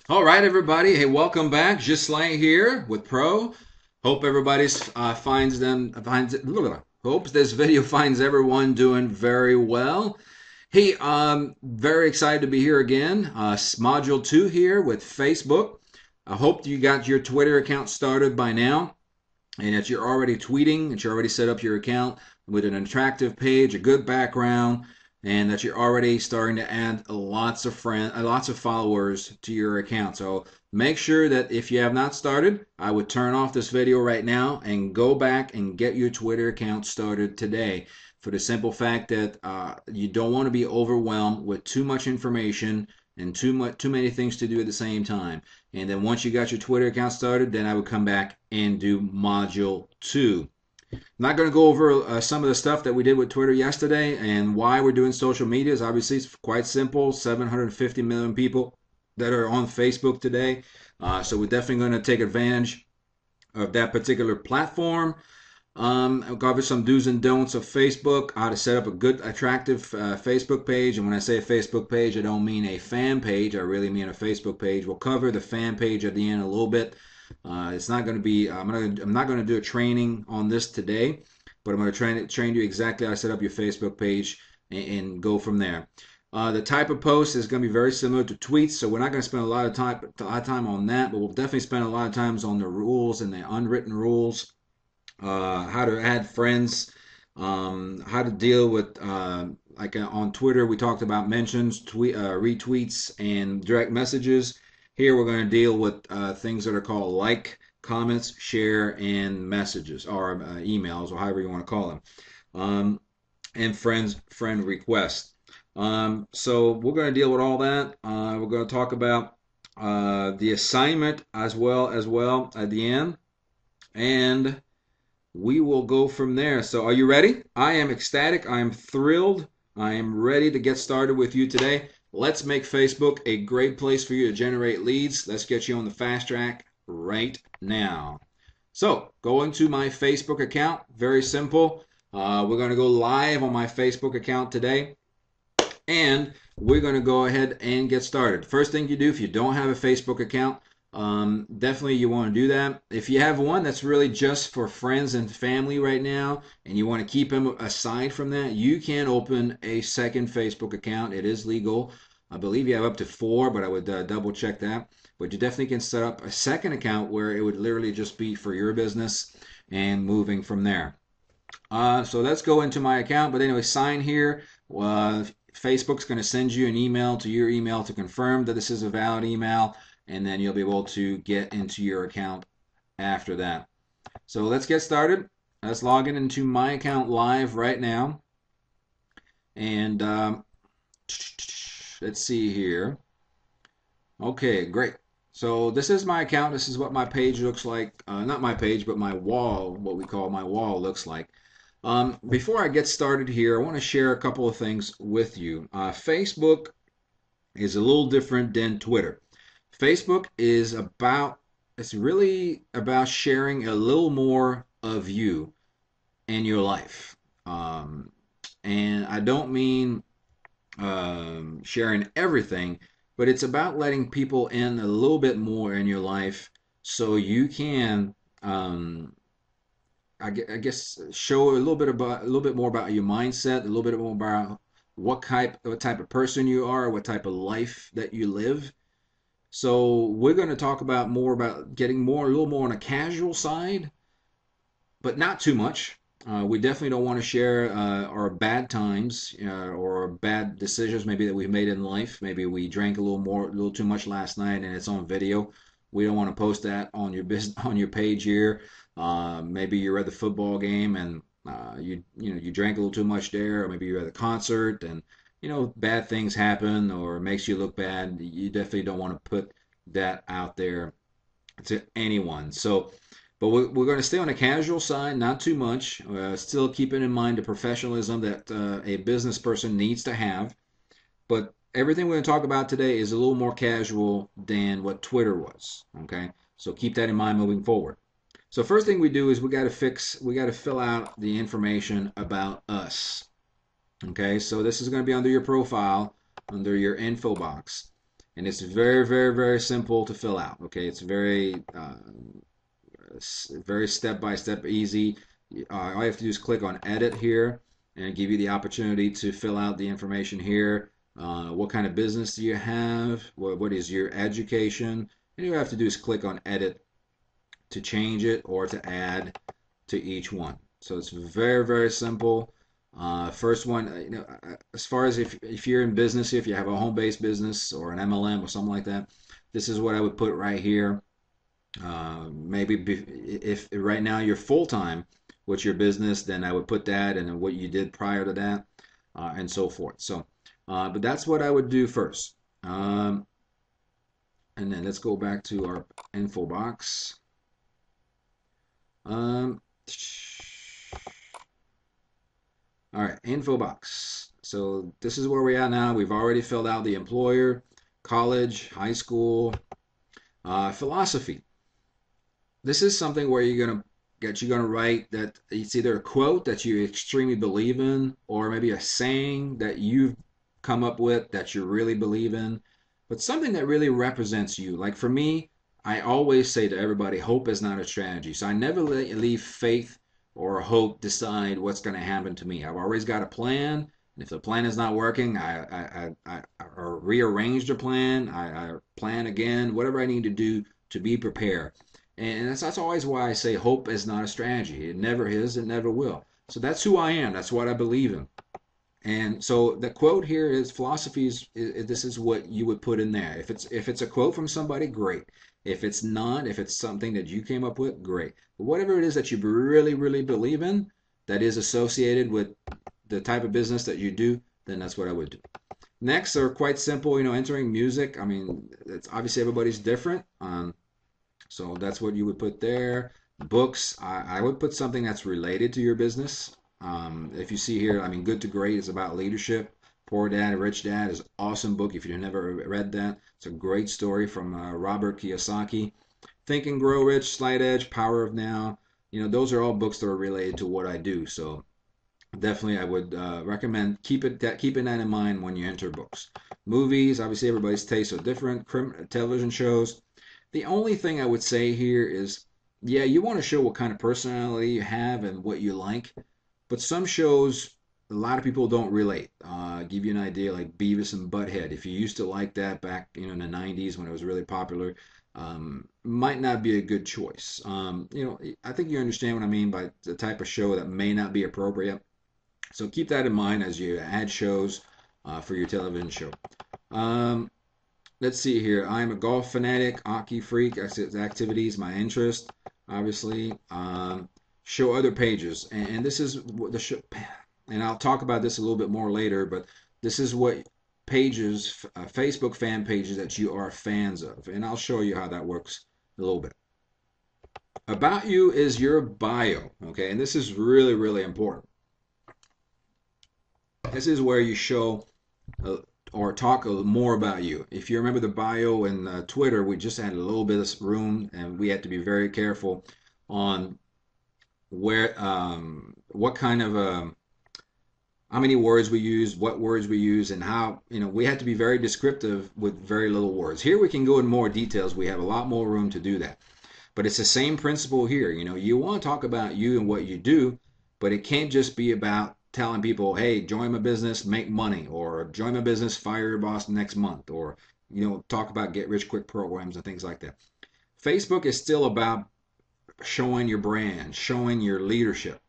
All right, everybody. Hey, welcome back. Ghislain here with Pro. Hope everybody's finds them finds it. Hopes this video finds everyone doing very well. Hey, very excited to be here again. Module 2 here with Facebook. I hope you got your Twitter account started by now and that you're already tweeting, that you already set up your account with an attractive page, a good background, and that you're already starting to add lots of lots of followers to your account. So make sure that if you have not started, I would turn off this video right now and go back and get your Twitter account started today. For the simple fact that you don't want to be overwhelmed with too much information and too many things to do at the same time. And then once you got your Twitter account started, then I would come back and do module 2. I'm not going to go over some of the stuff that we did with Twitter yesterday and why we're doing social medias. Obviously, it's quite simple. 750 million people that are on Facebook today. So we're definitely going to take advantage of that particular platform. I'll cover some do's and don'ts of Facebook, how to set up a good, attractive Facebook page. And when I say a Facebook page, I don't mean a fan page. I really mean a Facebook page. We'll cover the fan page at the end a little bit. It's not going to be. I'm not going to do a training on this today, but I'm going to train you exactly how to set up your Facebook page and go from there. The type of post is going to be very similar to tweets, so we're not going to spend a lot of time on that, but we'll definitely spend a lot of times on the rules and the unwritten rules, how to add friends, how to deal with on Twitter we talked about mentions, retweets, and direct messages. Here we're going to deal with things that are called like, comments, share, and messages, or emails, or however you want to call them, and friend requests. So we're going to deal with all that. We're going to talk about the assignment as well at the end, and we will go from there. So, are you ready? I am ecstatic. I am thrilled. I am ready to get started with you today. Let's make Facebook a great place for you to generate leads. Let's get you on the fast track right now. So, going to my Facebook account, very simple. We're going to go live on my Facebook account today, and we're going to go ahead and get started. First thing you do if you don't have a Facebook account, definitely you want to do that. If you have one that's really just for friends and family right now, and you want to keep them aside from that, you can open a second Facebook account. It is legal. I believe you have up to 4, but I would double check that. But you definitely can set up a second account where it would literally just be for your business and moving from there. So let's go into my account. But anyway, sign here. Facebook's going to send you an email to your email to confirm that this is a valid email, and then you'll be able to get into your account after that. So let's get started. Let's log in into my account live right now. And let's see here. Okay, great. So this is my account. This is what my page looks like. Not my page, but my wall, what we call my wall, looks like. Before I get started here, I want to share a couple of things with you. Facebook is a little different than Twitter. Facebook is it's really about sharing a little more of you and your life. And I don't mean sharing everything, but it's about letting people in a little bit more in your life so you can I guess show a little bit more about your mindset, a little bit more about what type of person you are, what type of life that you live. So we're going to talk about more about getting a little more on a casual side, but not too much. We definitely don't want to share our bad times or bad decisions maybe that we've made in life. Maybe we drank a little too much last night and it's on video. We don't want to post that on your on your page here. Maybe you're at the football game and you drank a little too much there, or maybe you're at a concert and bad things happen or it makes you look bad. You definitely don't want to put that out there to anyone. So, but we're going to stay on the casual side, not too much. Still keeping in mind the professionalism that a business person needs to have. But everything we're going to talk about today is a little more casual than what Twitter was. Okay, so keep that in mind moving forward. So first thing we do is we got to fill out the information about us. Okay, so this is going to be under your profile, under your info box. and it's very, very, very simple to fill out. Okay, it's very step by step, easy. All you have to do is click on edit here and give you the opportunity to fill out the information here. What kind of business do you have? What is your education? And you have to do is click on edit to change it or to add to each one. So it's very, very simple. First one, as far as if you're in business, if you have a home-based business or an MLM or something like that, this is what I would put right here. Maybe if right now you're full-time with your business, then I would put that and then what you did prior to that, and so forth. So, but that's what I would do first. And then let's go back to our info box. Um, all right, info box. So this is where we're at now. We've already filled out the employer, college, high school, philosophy. This is something where you're gonna write that it's either a quote that you extremely believe in, or maybe a saying that you've come up with that you really believe in, but something that really represents you. Like for me, I always say to everybody, hope is not a strategy. So I never leave faith or hope decide what's going to happen to me. I've always got a plan, and if the plan is not working, I rearrange the plan. I plan again, whatever I need to do to be prepared. And that's always why I say hope is not a strategy. It never is, it never will. So that's who I am. That's what I believe in. And so the quote here is philosophy this is what you would put in there. If it's a quote from somebody, great. If it's not, if it's something that you came up with, great. But whatever it is that you really, really believe in that is associated with the type of business that you do, then that's what I would do. Next are quite simple, entering music. I mean, it's obviously everybody's different. So that's what you would put there. Books, I would put something that's related to your business. If you see here, I mean, Good to Great is about leadership. Poor Dad, Rich Dad is an awesome book if you've never read that. It's a great story from Robert Kiyosaki. Think and Grow Rich, Slight Edge, Power of Now. Those are all books that are related to what I do. So definitely I would recommend keeping that in mind when you enter books. Movies, obviously everybody's tastes are different. Television shows. The only thing I would say here is, yeah, you want to show what kind of personality you have and what you like, but some shows, a lot of people don't relate. Give you an idea, like Beavis and Butthead. If you used to like that back, in the '90s when it was really popular, might not be a good choice. I think you understand what I mean by the type of show that may not be appropriate. So keep that in mind as you add shows for your television show. Um, let's see here. I'm a golf fanatic, hockey freak. Activities, my interest, obviously. Show other pages, and this is what the show. And I'll talk about this a little bit more later, but this is what pages, Facebook fan pages that you are fans of, and I'll show you how that works a little bit. About you is your bio, okay, and this is really, really important. This is where you show uh, or talk more about you. If you remember the bio in Twitter, we just had a little bit of room, and we had to be very careful on what kind of how many words we use, what words we use, and how we had to be very descriptive with very little words. Here we can go in more details. We have a lot more room to do that. But it's the same principle here. You want to talk about you and what you do, but it can't just be about telling people, hey, join my business, make money, or join my business, fire your boss next month, or talk about get rich quick programs and things like that. Facebook is still about showing your brand, showing your leadership.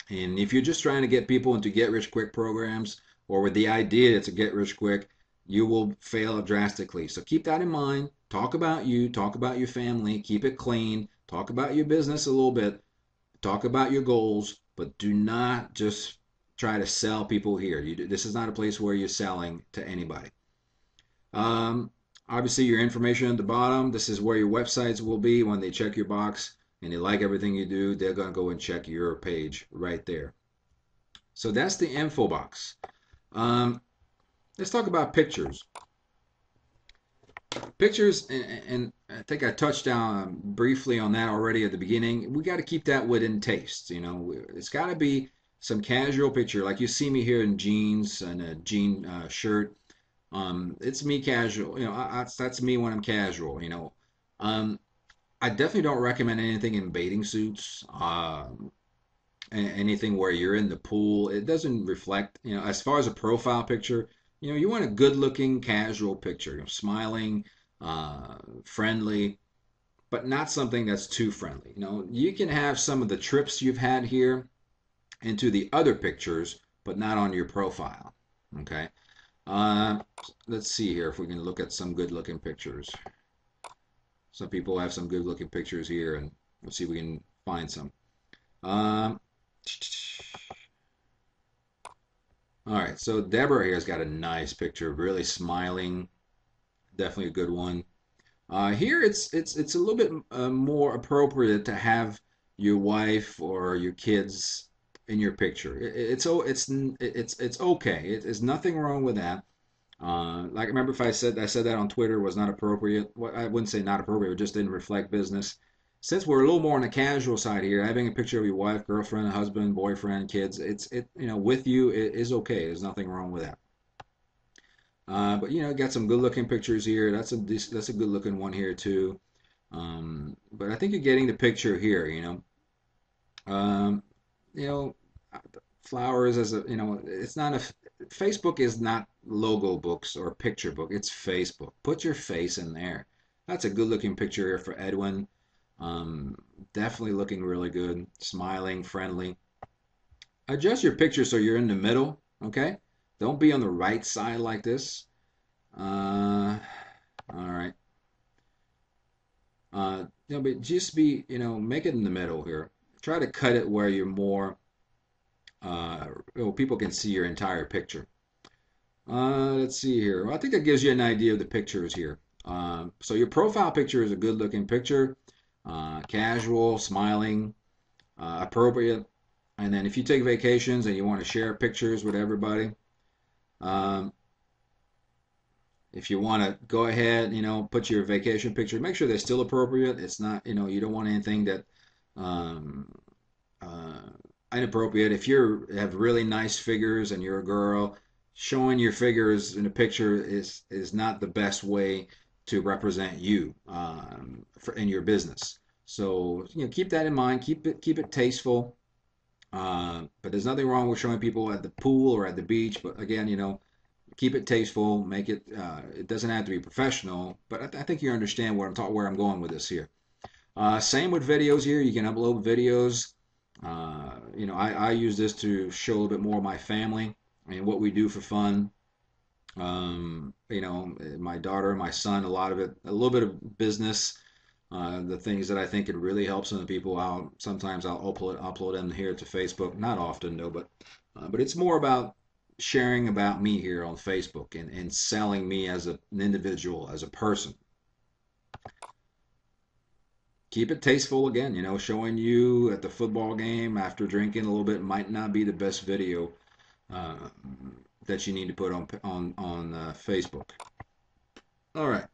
And if you're just trying to get people into get rich quick programs or with the idea to get rich quick, you will fail drastically. So keep that in mind. Talk about you, talk about your family, keep it clean, talk about your business a little bit, talk about your goals, but do not just try to sell people here. This is not a place where you're selling to anybody. Obviously, your information at the bottom. This is where your websites will be when they check your box and they like everything you do. They're going to go and check your page right there. So that's the info box. Let's talk about pictures. Pictures, and I think I touched on briefly on that already at the beginning. We got to keep that within taste. It's got to be some casual picture, like you see me here in jeans and a jean shirt. It's me casual. That's me when I'm casual. I definitely don't recommend anything in bathing suits. Anything where you're in the pool. It doesn't reflect. As far as a profile picture, you want a good-looking casual picture. Smiling, friendly, but not something that's too friendly. You can have some of the trips you've had here into the other pictures, but not on your profile. Okay. Uh, let's see here if we can look at some good looking pictures. Some people have some good looking pictures here, and let's see if we can find some. Um, all right, so Deborah here has got a nice picture, really smiling. Definitely a good one. Here it's a little bit more appropriate to have your wife or your kids in your picture. It's okay. There's nothing wrong with that. Like remember if I said that on Twitter was not appropriate. Well, I wouldn't say not appropriate. It just didn't reflect business. Since we're a little more on the casual side here, having a picture of your wife, girlfriend, husband, boyfriend, kids, with you it is okay. There's nothing wrong with that. But got some good looking pictures here. That's a good looking one here too. But I think you're getting the picture here. Um, you know, flowers as a it's not a Facebook is not logo books or picture book. It's Facebook. Put your face in there. That's a good looking picture here for Edwin. Um, Definitely looking really good, smiling, friendly. Adjust your picture so you're in the middle. Okay, don't be on the right side like this. All right. But just be, make it in the middle here. Try to cut it where you're more, people can see your entire picture. Let's see here. Well, I think that gives you an idea of the pictures here. So your profile picture is a good looking picture, casual, smiling, appropriate. And then if you take vacations and you want to share pictures with everybody, um, if you want to go ahead, put your vacation picture, make sure they're still appropriate. It's not, you don't want anything that um, uh, inappropriate. If you have really nice figures and you're a girl, showing your figures in a picture is not the best way to represent you in your business. So keep that in mind. Keep it tasteful. But there's nothing wrong with showing people at the pool or at the beach. But again, keep it tasteful. Make it. It doesn't have to be professional. But I think you understand where I'm going with this here. Same with videos here. You can upload videos. I use this to show a little bit more of my family and what we do for fun. My daughter, my son, a lot of it, a little bit of business. The things that I think could really help some of the people. Sometimes I'll upload them here to Facebook. Not often though, but it's more about sharing about me here on Facebook and selling me as an individual, as a person. Keep it tasteful again. Showing you at the football game after drinking a little bit might not be the best video uh, that you need to put on Facebook. All right,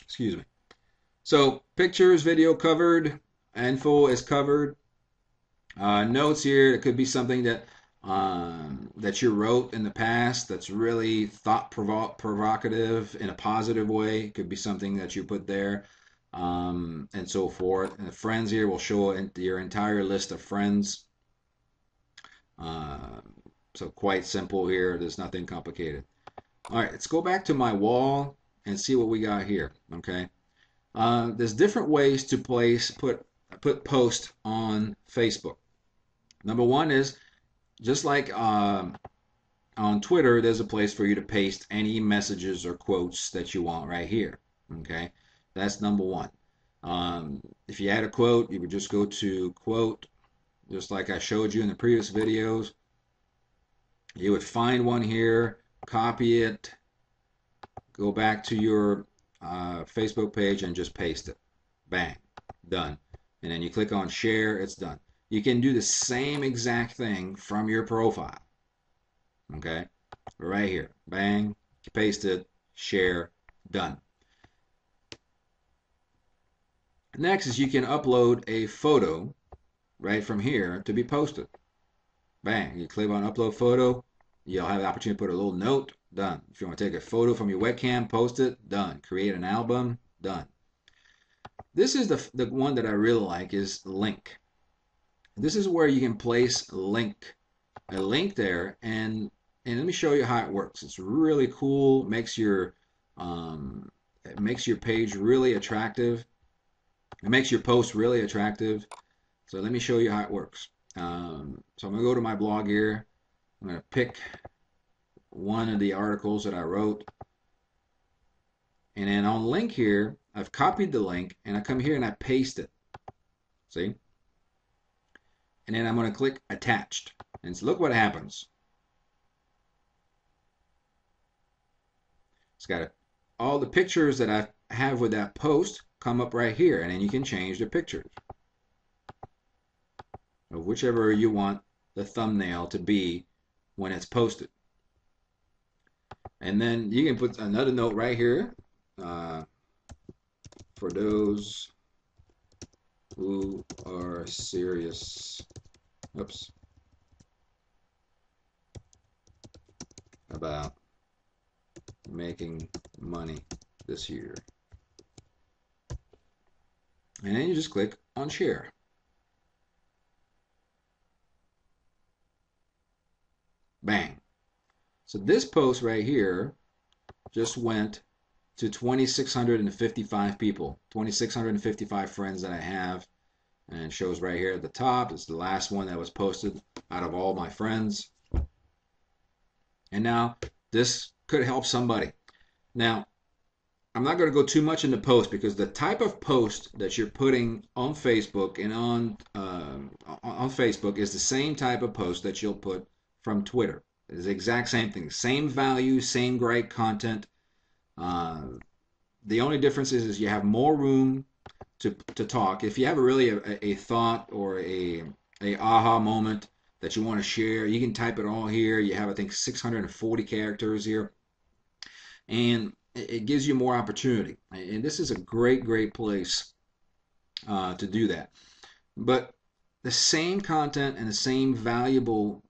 excuse me. So pictures, video covered, info is covered. Notes here. It could be something that you wrote in the past that's really thought provocative in a positive way. It could be something that you put there, and so forth. And the friends here will show your entire list of friends. Uh, so quite simple here. There's nothing complicated. All right, let's go back to my wall and see what we got here. Okay, there's different ways to put post on Facebook. Number one is just like on Twitter, there's a place for you to paste any messages or quotes that you want right here. Okay, that's number one. If you had a quote, you would just go to quote, just like I showed you in the previous videos. You would find one here, copy it, go back to your Facebook page and just paste it. Bang, done. And then you click on share, it's done. You can do the same exact thing from your profile. Okay, right here, bang, paste it, share, done. Next is you can upload a photo right from here to be posted. Bang, you click on upload photo, you'll have the opportunity to put a little note done. If you want to take a photo from your webcam, post it, done. Create an album, done. This is the one that I really like is link. This is where you can place a link there, and let me show you how it works. It's really cool. It makes your page really attractive. It makes your post really attractive. So let me show you how it works. So I'm gonna go to my blog here. I'm gonna pick one of the articles that I wrote, and then on link here, I've copied the link, and I come here and I paste it. See? And then I'm going to click attached. And so look what happens. It's got all the pictures that I have with that post come up right here. And then you can change the pictures of whichever you want the thumbnail to be when it's posted. And then you can put another note right here. For those who are serious about making money this year. And then you just click on share. Bang. So this post right here just went to 2,655 people, 2,655 friends that I have. And it shows right here at the top. It's the last one that was posted out of all my friends. And now this could help somebody. Now, I'm not going to go too much into post because the type of post that you're putting on Facebook and on Facebook is the same type of post that you'll put from Twitter. It's the exact same thing. Same value, same great content. The only difference is you have more room to talk. If you have a thought or a aha moment that you want to share, you can type it all here. You have, I think, 640 characters here. And it gives you more opportunity. And this is a great place to do that. But the same content and the same valuable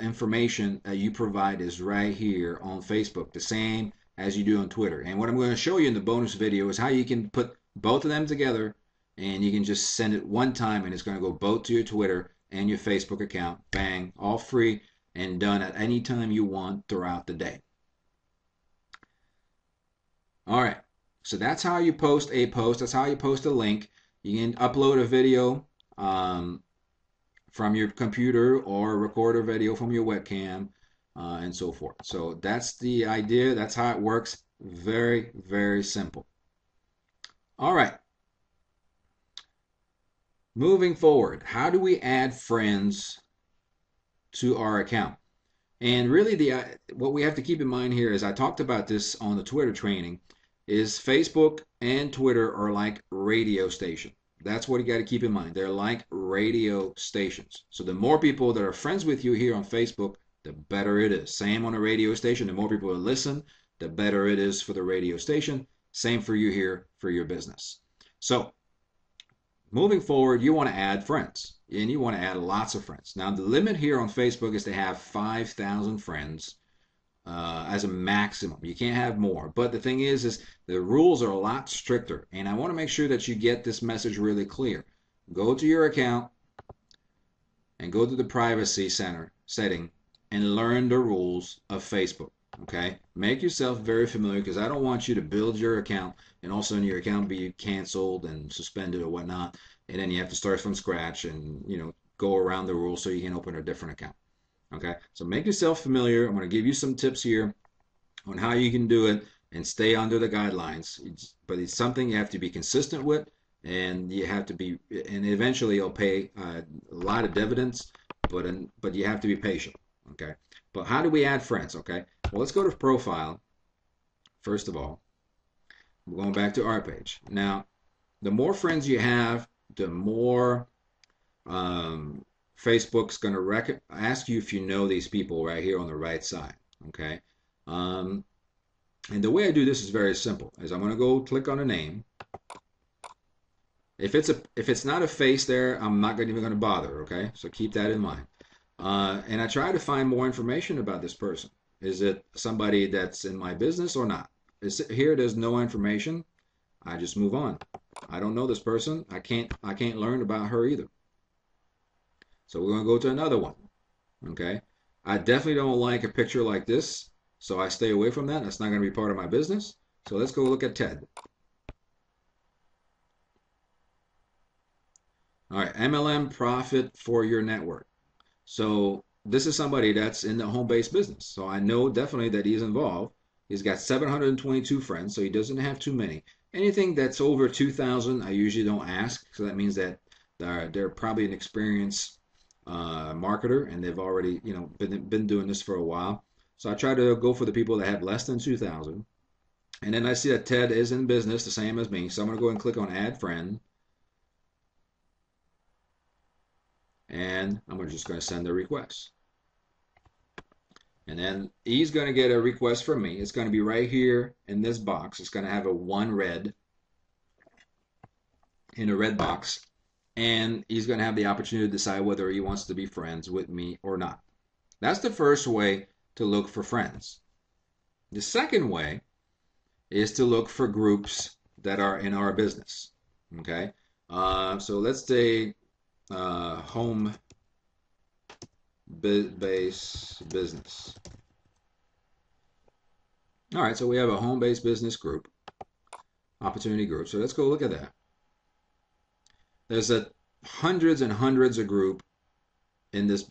information that you provide is right here on Facebook, the same as you do on Twitter. And what I'm going to show you in the bonus video is how you can put both of them together, and you can just send it one time, and it's going to go both to your Twitter and your Facebook account. Bang, all free and done at any time you want throughout the day. All right, so that's how you post a post. That's how you post a link. You can upload a video from your computer or record a video from your webcam and so forth. So that's the idea. That's how it works. Very simple. All right. Moving forward, how do we add friends to our account? And really, what we have to keep in mind here is I talked about this on the Twitter training, is Facebook and Twitter are like radio stations. That's what you got to keep in mind. They're like radio stations. So the more people that are friends with you here on Facebook, the better it is. Same on a radio station. The more people that listen, the better it is for the radio station. Same for you here for your business. So moving forward, you want to add friends, and you want to add lots of friends. Now, the limit here on Facebook is to have 5,000 friends as a maximum. You can't have more. But the thing is the rules are a lot stricter, and I want to make sure that you get this message really clear. Go to your account and go to the privacy center setting and learn the rules of Facebook. Okay, make yourself very familiar, because I don't want you to build your account and all of a sudden your account be canceled and suspended or whatnot, and then you have to start from scratch and go around the rules so you can open a different account. Okay, so make yourself familiar. I'm going to give you some tips here on how you can do it and stay under the guidelines. But it's something you have to be consistent with, and you have to be, and eventually you'll pay a lot of dividends. But you have to be patient. Okay, but how do we add friends? Okay, well, let's go to profile. First of all, we're going back to our page. Now, the more friends you have, the more Facebook's going to ask you if you know these people right here on the right side. Okay, and the way I do this is very simple. Is I'm going to go click on a name. If it's not a face there, I'm not even going to bother. Okay, so keep that in mind. And I try to find more information about this person. Is it somebody that's in my business or not? Here, there's no information. I just move on. I don't know this person. I can't learn about her either. So we're gonna go to another one. Okay. I definitely don't like a picture like this, so I stay away from that. That's not gonna be part of my business. So let's go look at Ted. All right, MLM profit for your network. So this is somebody that's in the home-based business. So I know definitely that he's involved. He's got 722 friends, so he doesn't have too many. Anything that's over 2,000, I usually don't ask. So that means that they're probably an experienced marketer and they've already, been doing this for a while. So I try to go for the people that have less than 2,000. And then I see that Ted is in business, the same as me. So I'm going to go and click on Add Friend. And I'm just going to send a request. And then he's going to get a request from me. It's going to be right here in this box. It's going to have a one red in a red box. And he's going to have the opportunity to decide whether he wants to be friends with me or not. That's the first way to look for friends. The second way is to look for groups that are in our business. Okay. So let's say home base business. All right, so we have a home-based business group, opportunity group. So let's go look at that. There's hundreds and hundreds of group in this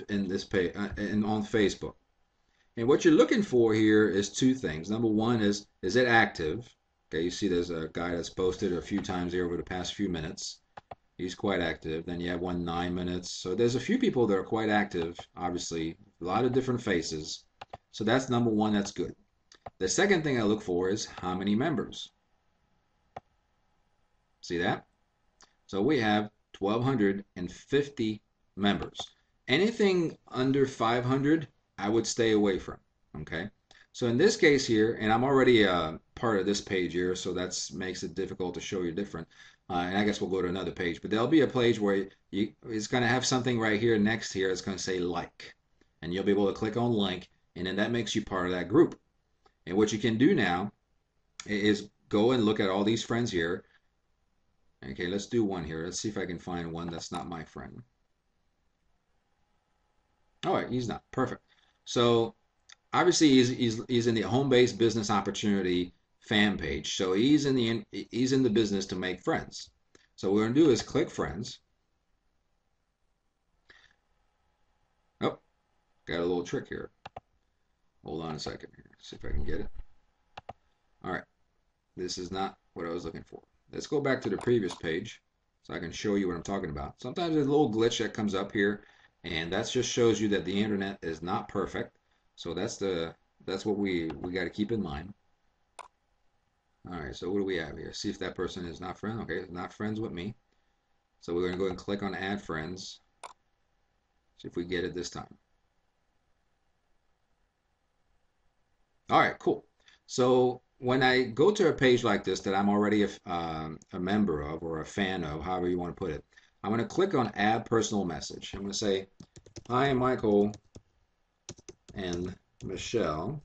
page and on Facebook. And what you're looking for here is two things. Number one is it active? Okay, you see there's a guy that's posted a few times here over the past few minutes. He's quite active. Then you have one 9 minutes. So there's a few people that are quite active, obviously, a lot of different faces. So that's number one, that's good. The second thing I look for is how many members. See that? So we have 1,250 members. Anything under 500, I would stay away from. Okay. So in this case here, and I'm already part of this page here, so that makes it difficult to show you different. And I guess we'll go to another page, but there'll be a page where it's going to have something right here next here. It's going to say like, and you'll be able to click on link, and then that makes you part of that group. And what you can do now is go and look at all these friends here. Okay, let's do one here. Let's see if I can find one that's not my friend. All right, he's not. Perfect. So obviously he's in the home-based business opportunity fan page. So he's in the business to make friends. So what we're gonna do is click friends. Oh, got a little trick here. Hold on a second here. See if I can get it. All right, this is not what I was looking for. Let's go back to the previous page so I can show you what I'm talking about. Sometimes there's a little glitch that comes up here, and that just shows you that the internet is not perfect. So that's what we got to keep in mind. All right, so what do we have here? See if that person is not friend. Okay, not friends with me. So we're going to go and click on Add Friends. See if we get it this time. All right, cool. So when I go to a page like this that I'm already a member of or a fan of, however you want to put it, I'm going to click on Add Personal Message. I'm going to say, hi, Michael and Michelle.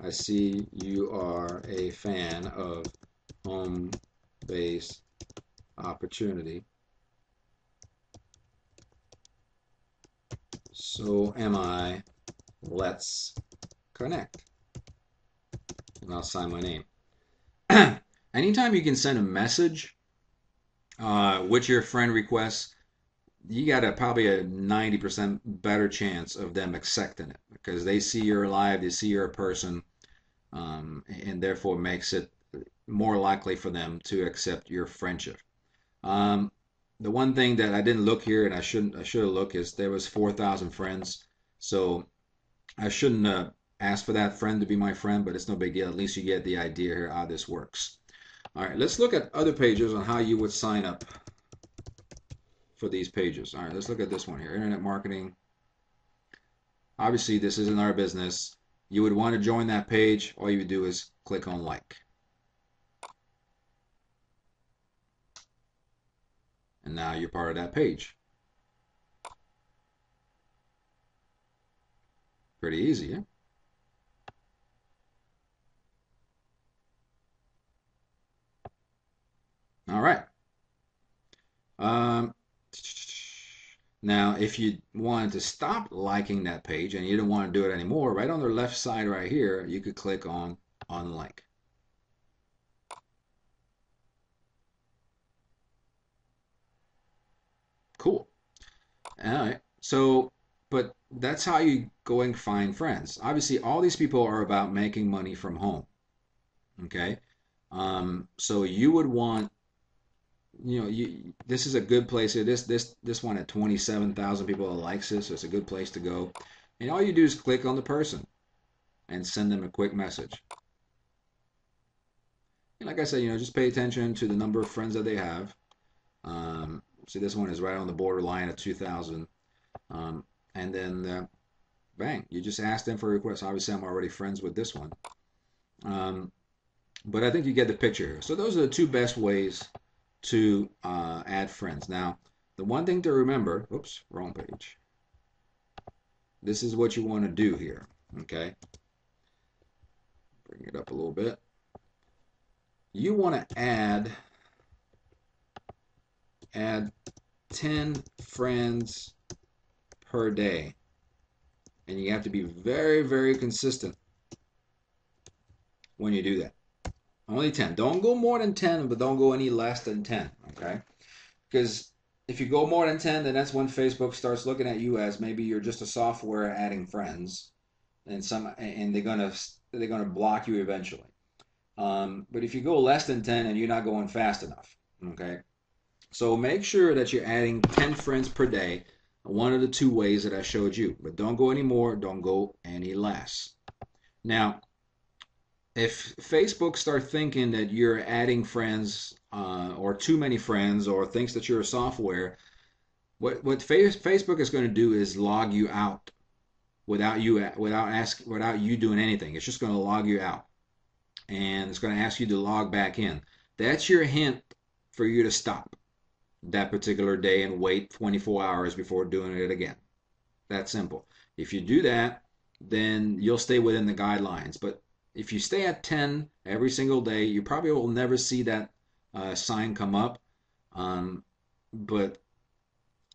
I see you are a fan of home-based opportunity. So am I. Let's connect. And I'll sign my name. Anytime you can send a message with your friend request, you got probably a 90% better chance of them accepting it because they see you're alive, they see you're a person, and therefore makes it more likely for them to accept your friendship. The one thing that I didn't look here and I should have looked is there was 4,000 friends, so I shouldn't ask for that friend to be my friend, but it's no big deal. At least you get the idea here how this works. All right, let's look at other pages on how you would sign up for these pages. All right, let's look at this one here, internet marketing. Obviously, this isn't our business. You would want to join that page. All you would do is click on like. And now you're part of that page. Pretty easy, yeah? All right. Um, Now, if you wanted to stop liking that page and you don't want to do it anymore, right on the left side right here, you could click on unlike. Cool. All right. So, but that's how you go and find friends. Obviously, all these people are about making money from home. Okay. So you would want, this is a good place here. This one at 27,000 people that likes this, so it's a good place to go. And all you do is click on the person and send them a quick message. And like I said, just pay attention to the number of friends that they have. See, this one is right on the borderline at 2,000. And then, bang, you just ask them for a request. Obviously, I'm already friends with this one. Um, but I think you get the picture here. So those are the two best ways to add friends. Now, the one thing to remember, oops, wrong page. This is what you want to do here, okay? Bring it up a little bit. You want to add 10 friends per day. And you have to be very, very consistent when you do that. Only 10. Don't go more than 10, but don't go any less than 10, okay? Because if you go more than 10, then that's when Facebook starts looking at you as maybe you're just a software adding friends, and they're gonna block you eventually. But if you go less than 10, and you're not going fast enough, okay? So make sure that you're adding 10 friends per day, one of the two ways that I showed you. But don't go any more, don't go any less. Now, if Facebook start thinking that you're adding friends or too many friends or thinks that you're a software, what Facebook is going to do is log you out without you doing anything. It's just going to log you out, and it's going to ask you to log back in. That's your hint for you to stop that particular day and wait 24 hours before doing it again. That simple. If you do that, then you'll stay within the guidelines. But if you stay at 10 every single day, you probably will never see that sign come up. But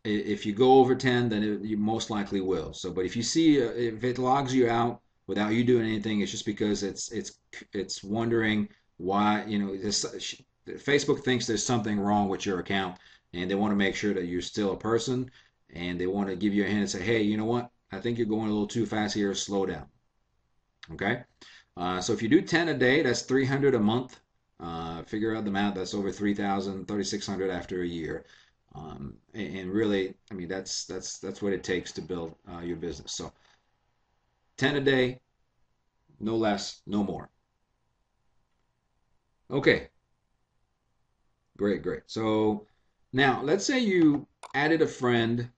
if you go over 10, then you most likely will. So, but if you see if it logs you out without you doing anything, it's just because it's wondering why. Facebook thinks there's something wrong with your account, and they want to make sure that you're still a person, and they want to give you a hint and say, hey, you know what? I think you're going a little too fast here. Slow down. Okay. So if you do 10 a day, that's 300 a month. Figure out the math. That's over 3,000, 3,600 after a year. And really, I mean, that's what it takes to build your business. So 10 a day, no less, no more. Okay, great, great. So now let's say you added a friend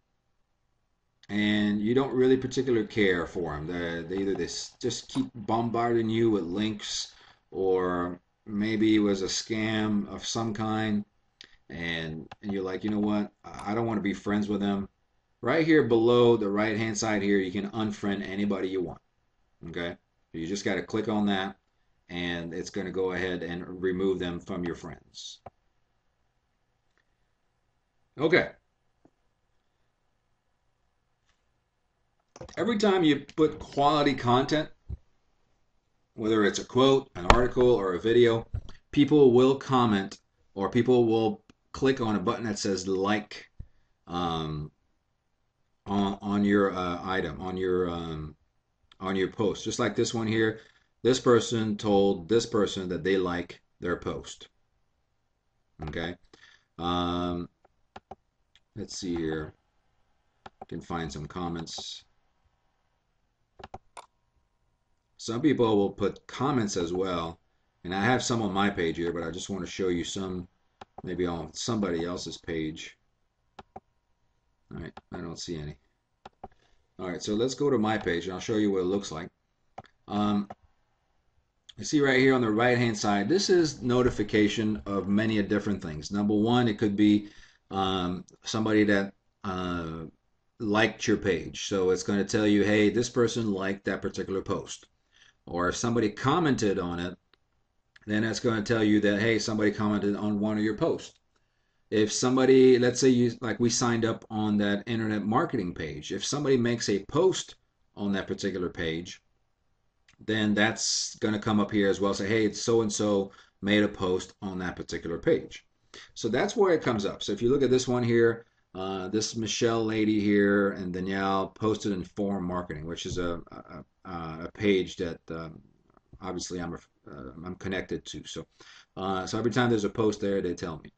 and you don't really particularly care for them. They either just keep bombarding you with links, or maybe it was a scam of some kind, and you're like, you know what? I don't want to be friends with them. Right here below the right hand side here, you can unfriend anybody you want. Okay, you just got to click on that, and it's going to go ahead and remove them from your friends. Okay. Every time you put quality content, whether it's a quote, an article, or a video, people will comment, or people will click on a button that says like um, on your item, on your post. Just like this one here, this person told this person that they like their post. Okay. Um, let's see here. I can find some comments. Some people will put comments as well, and I have some on my page here, but I just want to show you some maybe on somebody else's page. All right, I don't see any. All right, so let's go to my page and I'll show you what it looks like. Um, you see right here on the right hand side, this is notification of many different things. Number one, it could be somebody that liked your page. So it's going to tell you, hey, this person liked that particular post. Or if somebody commented on it, then it's going to tell you that, hey, somebody commented on one of your posts. If somebody, let's say you, like we signed up on that internet marketing page, if somebody makes a post on that particular page, then that's going to come up here as well. Say, hey, it's so and so made a post on that particular page. So that's where it comes up. So if you look at this one here, this Michelle lady here and Danielle posted in Forum Marketing, which is a page that obviously I'm connected to. So every time there's a post there, they tell me.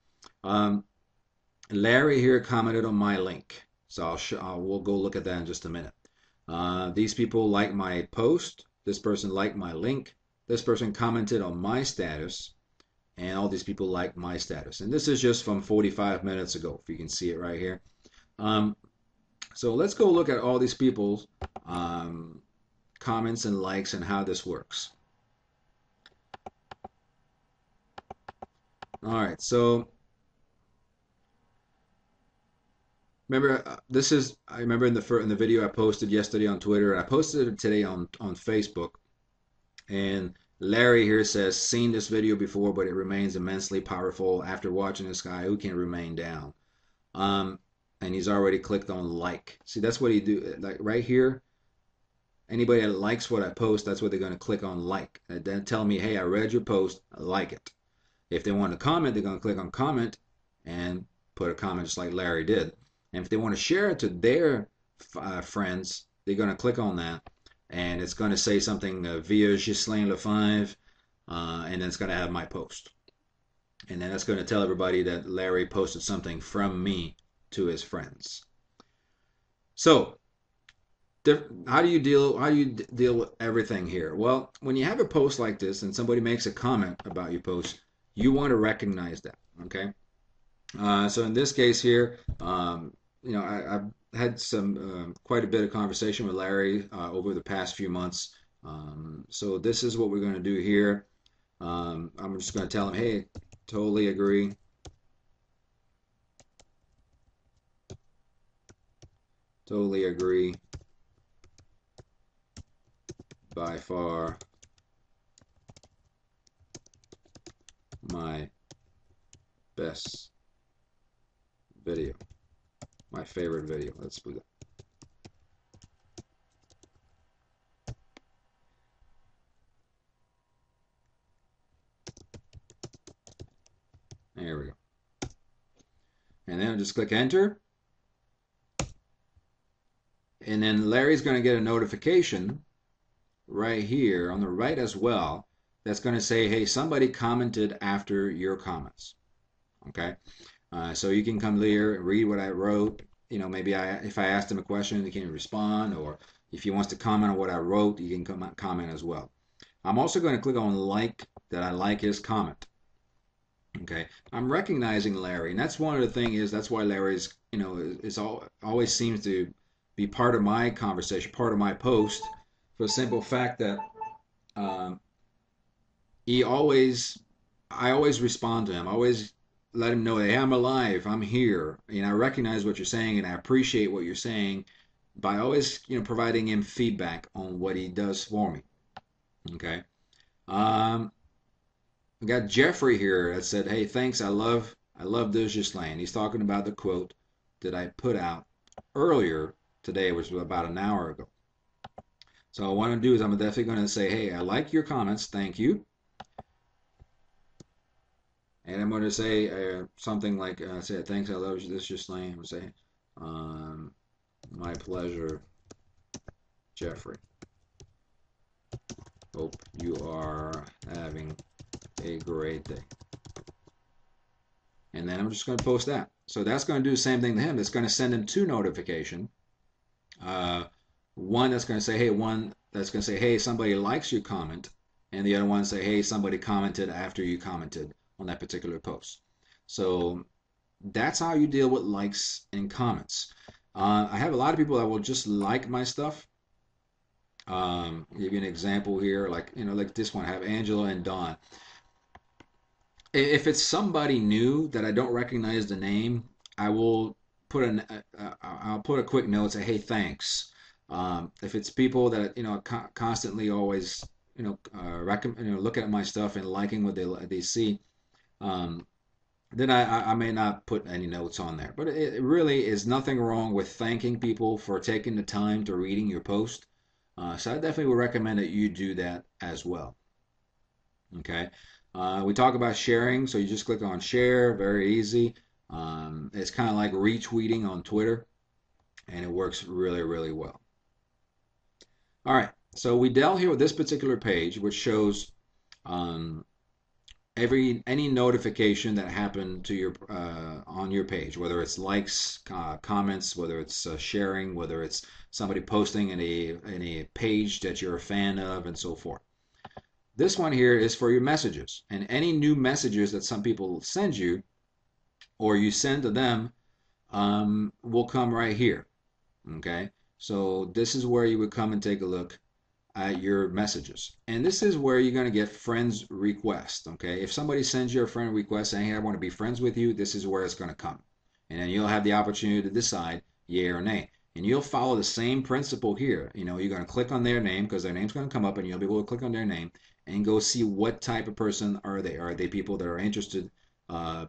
Larry here commented on my link, so we'll go look at that in just a minute. These people like my post. This person liked my link. This person commented on my status, and all these people like my status. And this is just from 45 minutes ago, if you can see it right here. So let's go look at all these people's comments and likes and how this works. All right, so remember, I remember in the video I posted yesterday on Twitter, and I posted it today on Facebook. And Larry here says, seen this video before, but it remains immensely powerful. After watching this guy, who can remain down? And he's already clicked on like. See, that's what he do. Like right here, anybody that likes what I post, that's what they're going to click on like. And then tell me, hey, I read your post, I like it. If they want to comment, they're going to click on comment and put a comment just like Larry did. And if they want to share it to their friends, they're going to click on that. And it's going to say something via Ghislain Lefebvre, and then it's going to have my post. And then it's going to tell everybody that Larry posted something from me to his friends. So, how do you deal with everything here? Well, when you have a post like this and somebody makes a comment about your post, you want to recognize that. Okay. So in this case here, I've had some quite a bit of conversation with Larry over the past few months. So this is what we're going to do here. I'm just going to tell him, hey, totally agree. Totally agree. By far my best video. My favorite video. Let's put it. There we go. And then just click enter. And then Larry's going to get a notification right here on the right as well that's going to say, hey, somebody commented after your comments. Okay. So you can come here, read what I wrote. Maybe if I asked him a question, he can respond, or if he wants to comment on what I wrote, he can comment as well. I'm also going to click on like, that I like his comment. Okay, I'm recognizing Larry, and that's one of the things is that's why Larry's always seems to be part of my conversation, part of my post, for the simple fact that I always respond to him. I always let him know, hey, I'm alive, I'm here, I recognize what you're saying, and I appreciate what you're saying by always, providing him feedback on what he does for me. Okay. We got Jeffrey here that said, hey, thanks, I love this Ghislain. He's talking about the quote that I put out earlier today, which was about an hour ago. So what I'm going to do is I'm definitely going to say, hey, I like your comments, thank you. And I'm going to say something like, say, thanks, I love this Ghislain. I'm going to say, my pleasure, Jeffrey. Hope you are having a great day. And then I'm just going to post that. So that's going to do the same thing to him. That's going to send him two notifications. One that's going to say, hey, somebody likes your comment. And the other one say, hey, somebody commented after you commented on that particular post. So that's how you deal with likes and comments. I have a lot of people that will just like my stuff. Give you an example here, like this one. I have Angela and Dawn. If it's somebody new that I don't recognize the name, I will I'll put a quick note, say, hey, thanks. If it's people that constantly always looking at my stuff and liking what they see, um, then I may not put any notes on there. But it really is nothing wrong with thanking people for taking the time to reading your post. So I definitely would recommend that you do that as well. Okay. We talk about sharing, so you just click on share, very easy. It's kind of like retweeting on Twitter, and it works really, really well. All right, so we dealt here with this particular page, which shows um, any notification that happened to your on your page, whether it's likes, comments, whether it's sharing, whether it's somebody posting in a page that you're a fan of, and so forth. This one here is for your messages, and any new messages that some people send you or you send to them will come right here. Okay, so this is where you would come and take a look at your messages, and this is where you're going to get friends request. Okay, if somebody sends you a friend request saying, hey, I want to be friends with you, this is where it's going to come, and then you'll have the opportunity to decide yay or nay. And you'll follow the same principle here. You're going to click on their name because their name's going to come up, and you'll be able to click on their name and go see what type of person are they. Are they people that are interested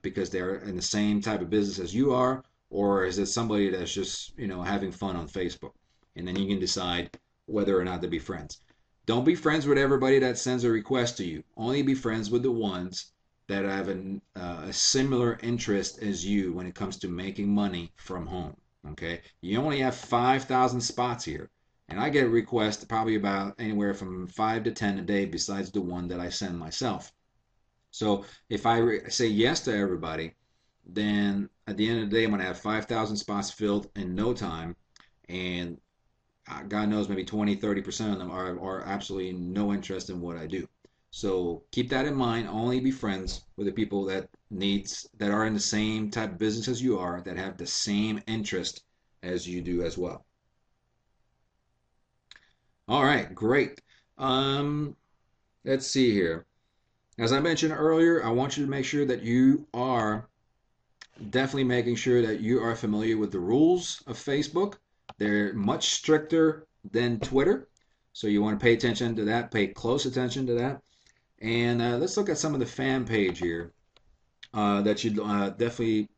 because they're in the same type of business as you are, or is it somebody that's just having fun on Facebook? And then you can decide whether or not to be friends. Don't be friends with everybody that sends a request to you. Only be friends with the ones that have a similar interest as you when it comes to making money from home. Okay, you only have 5,000 spots here, and I get requests probably about anywhere from 5 to 10 a day, besides the one that I send myself. So if I say yes to everybody, then at the end of the day, I'm going to have 5,000 spots filled in no time, and God knows maybe 20, 30% of them are absolutely no interest in what I do. So keep that in mind. Only be friends with the people that are in the same type of business as you are, that have the same interest as you do as well. All right, great. Let's see here. As I mentioned earlier, I want you to make sure that you are definitely making sure that you are familiar with the rules of Facebook. They're much stricter than Twitter, so you want to pay attention to that, pay close attention to that. And let's look at some of the fan page here that you definitely,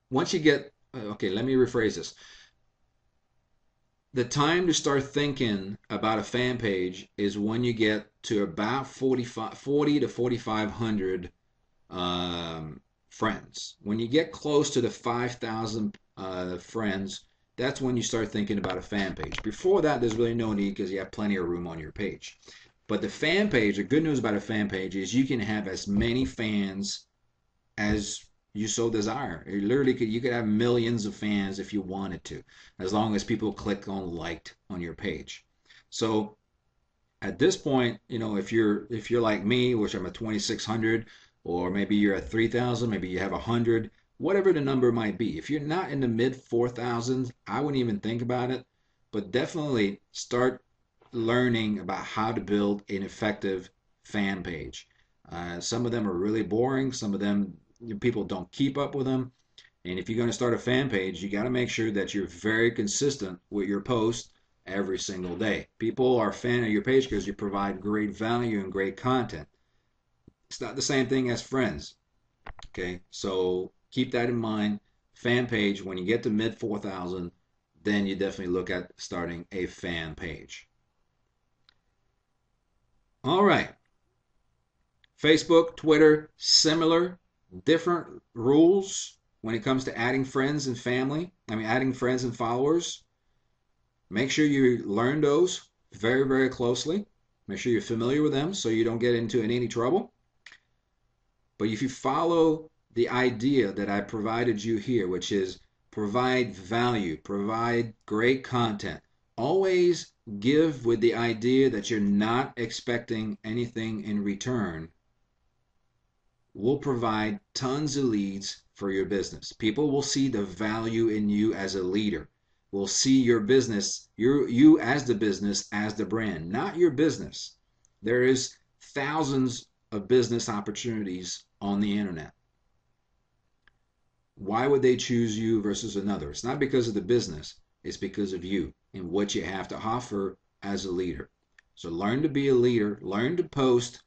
once you get, okay, let me rephrase this. The time to start thinking about a fan page is when you get to about 40 to 4,500 friends. When you get close to the 5,000 friends, that's when you start thinking about a fan page. Before that, there's really no need because you have plenty of room on your page. But the fan page, the good news about a fan page is you can have as many fans as you so desire. You could have millions of fans if you wanted to, as long as people click on liked on your page. So at this point, if you're like me, which I'm at 2,600, or maybe you're at 3,000, maybe you have 100, whatever the number might be. If you're not in the mid 4,000s, I wouldn't even think about it, but definitely start learning about how to build an effective fan page. Some of them are really boring. Some of them people don't keep up with them. And if you're going to start a fan page, you got to make sure that you're very consistent with your posts every single day. People are a fan of your page because you provide great value and great content. It's not the same thing as friends. Okay, so keep that in mind. Fan page, when you get to mid 4,000, then you definitely look at starting a fan page. All right. Facebook, Twitter, similar, different rules when it comes to adding friends and family. Adding friends and followers. Make sure you learn those very, very closely. Make sure you're familiar with them so you don't get into any trouble. But if you follow the idea that I provided you here, which is provide value, provide great content, always give with the idea that you're not expecting anything in return, will provide tons of leads for your business. People will see the value in you as a leader. Will see your business, you as the business, as the brand, not your business. There is thousands of business opportunities on the internet. Why would they choose you versus another? It's not because of the business. It's because of you and what you have to offer as a leader. So learn to be a leader. Learn to post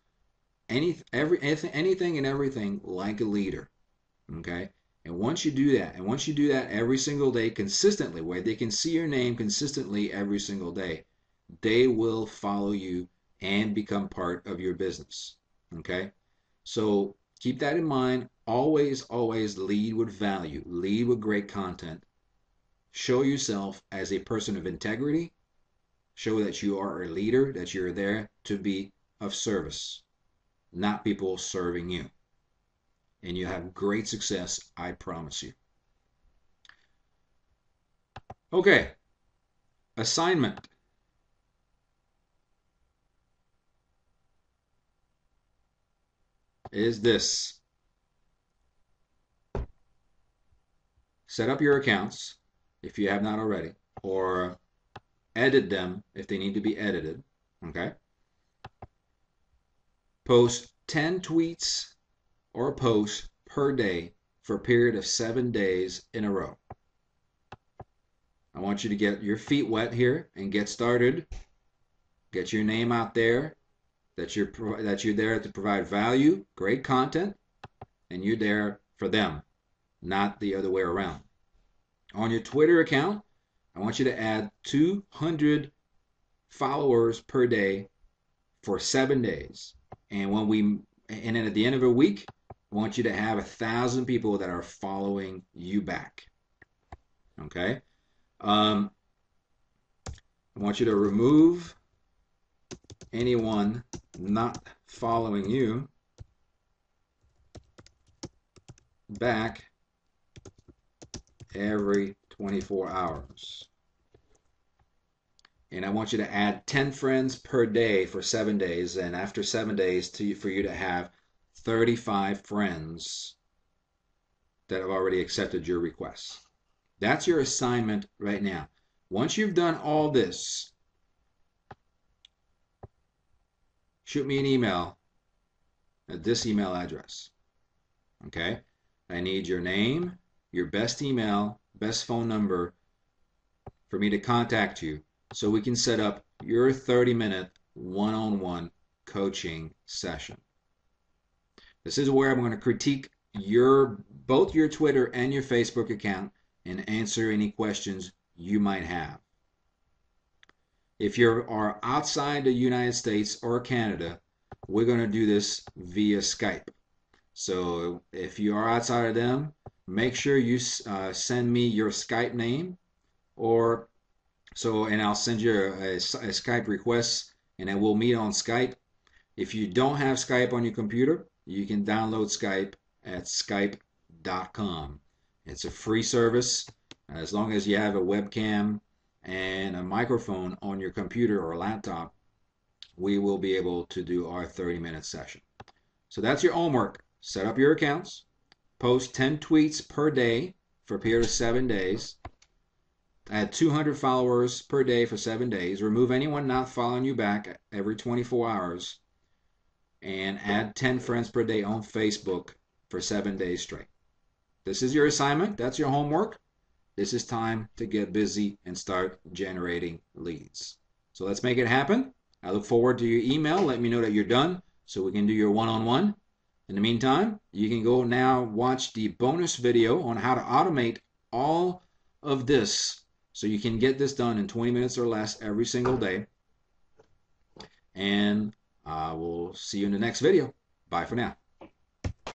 anything and everything like a leader. Okay? And once you do that, every single day consistently, where they can see your name consistently every single day, they will follow you and become part of your business. Okay? So keep that in mind. Always, always lead with value, lead with great content. Show yourself as a person of integrity. Show that you are a leader, that you're there to be of service, not people serving you. And you have great success, I promise you. Okay, assignment. Is this. Set up your accounts if you have not already, or edit them if they need to be edited. Okay. Post 10 tweets or posts per day for a period of 7 days in a row. I want you to get your feet wet here and get started. Get your name out there, that you're there to provide value, great content, and you're there for them, not the other way around. On your Twitter account, I want you to add 200 followers per day for 7 days. And then at the end of a week, I want you to have 1,000 people that are following you back. Okay? I want you to remove anyone not following you back every 24 hours. And I want you to add 10 friends per day for 7 days. And after 7 days, for you to have 35 friends that have already accepted your requests. That's your assignment right now. Once you've done all this, shoot me an email at this email address. Okay? I need your name, your best email, best phone number for me to contact you so we can set up your 30-minute one-on-one coaching session. This is where I'm going to critique both your Twitter and your Facebook account and answer any questions you might have. If you are outside the United States or Canada, we're going to do this via Skype. So if you are outside of them, make sure you send me your Skype name, and I'll send you a Skype request, and then we'll meet on Skype. If you don't have Skype on your computer, you can download Skype at skype.com. It's a free service. As long as you have a webcam and a microphone on your computer or laptop, we will be able to do our 30-minute session. So that's your homework. Set up your accounts. Post 10 tweets per day for a period of 7 days. Add 200 followers per day for 7 days. Remove anyone not following you back every 24 hours. And add 10 friends per day on Facebook for 7 days straight. This is your assignment. That's your homework. This is time to get busy and start generating leads. So let's make it happen. I look forward to your email. Let me know that you're done so we can do your one-on-one. In the meantime, you can go now watch the bonus video on how to automate all of this so you can get this done in 20 minutes or less every single day. And we'll see you in the next video. Bye for now.